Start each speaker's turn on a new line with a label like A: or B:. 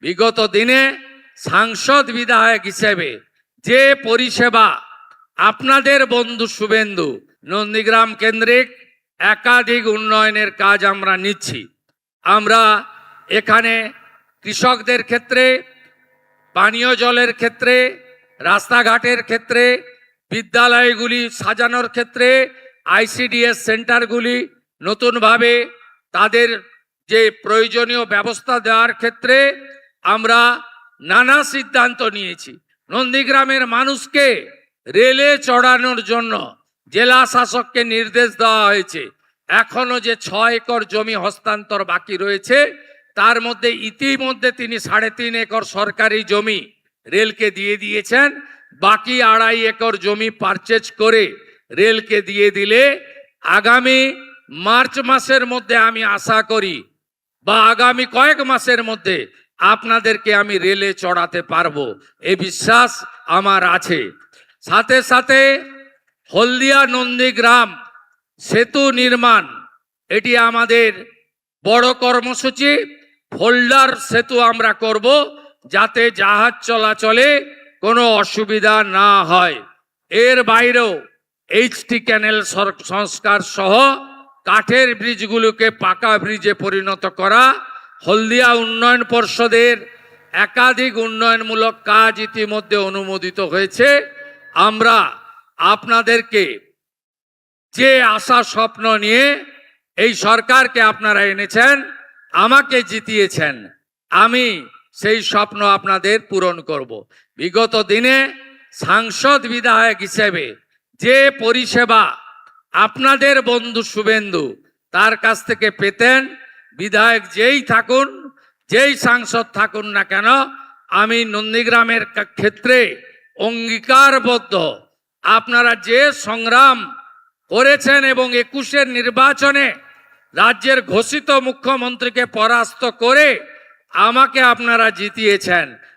A: বিগত দিনে সাংসদ বিধায়ক হিসেবে যে পরিষেবা আপনাদের বন্ধু শুভেন্দু নন্দীগ্রাম কেন্দ্রিক একাধিক উন্নয়নের কাজ আমরা নিচ্ছি। আমরা এখানে কৃষকদের ক্ষেত্রে, পানীয় জলের ক্ষেত্রে, রাস্তাঘাটের ক্ষেত্রে, বিদ্যালয়গুলি সাজানোর ক্ষেত্রে, আইসিডিএস সেন্টারগুলি নতুনভাবে তাদের যে প্রয়োজনীয় ব্যবস্থা দেওয়ার ক্ষেত্রে আমরা নানা সিদ্ধান্ত নিয়েছি। নন্দীগ্রামের মানুষকে রেলে চড়ানোর জন্য জেলা শাসককে নির্দেশ দেওয়া হয়েছে। এখনো যে 6 একর জমি হস্তান্তর বাকি রয়েছে, তার মধ্যে ইতিমধ্যে তিনি 3.5 একর সরকারি জমি রেলকে দিয়ে দিয়েছেন। বাকি 2.5 একর জমি পারচেজ করে রেলকে দিয়ে দিলে আগামী মার্চ মাসের মধ্যে আমি আশা করি, বা আগামী কয়েক মাসের মধ্যে আপনাদেরকে আমি রেলে চড়াতে পারবো, এই বিশ্বাস আমার আছে। সাথে সাথে হলদিয়া নন্দীগ্রাম সেতু নির্মাণ, এটি আমাদের বড় কর্মসূচি। ফোল্ডার সেতু আমরা করব, যাতে জাহাজ চলাচলে কোনো অসুবিধা না হয়। এর বাইরেও এইচটি ক্যানেল সংস্কার সহ কাঠের ব্রিজগুলোকে পাকা ব্রিজে পরিণত করা, হলদিয়া উন্নয়ন পর্ষদের একাধিক উন্নয়নমূলক কাজ ইতিমধ্যে অনুমোদিত হয়েছে। আমরা আপনাদেরকে যে আশা স্বপ্ন নিয়ে এই সরকারকে আপনারা এনেছেন, আমাকে জিতিয়েছেন, আমি সেই স্বপ্ন আপনাদের পূরণ করব। বিগত দিনে সাংসদ বিধায়ক হিসেবে যে পরিষেবা আপনাদের বন্ধু শুভেন্দু তার কাছ থেকে পেতেন, বিধায়ক যেই থাকুন, যেই সাংসদ থাকুন না কেন, আমি নন্দীগ্রামের ক্ষেত্রে অঙ্গীকারবদ্ধ। আপনারা যে সংগ্রাম করেছেন এবং 21-এর নির্বাচনে রাজ্যের ঘোষিত মুখ্যমন্ত্রীকে পরাস্ত করে আমাকে আপনারা জিতিয়েছেন,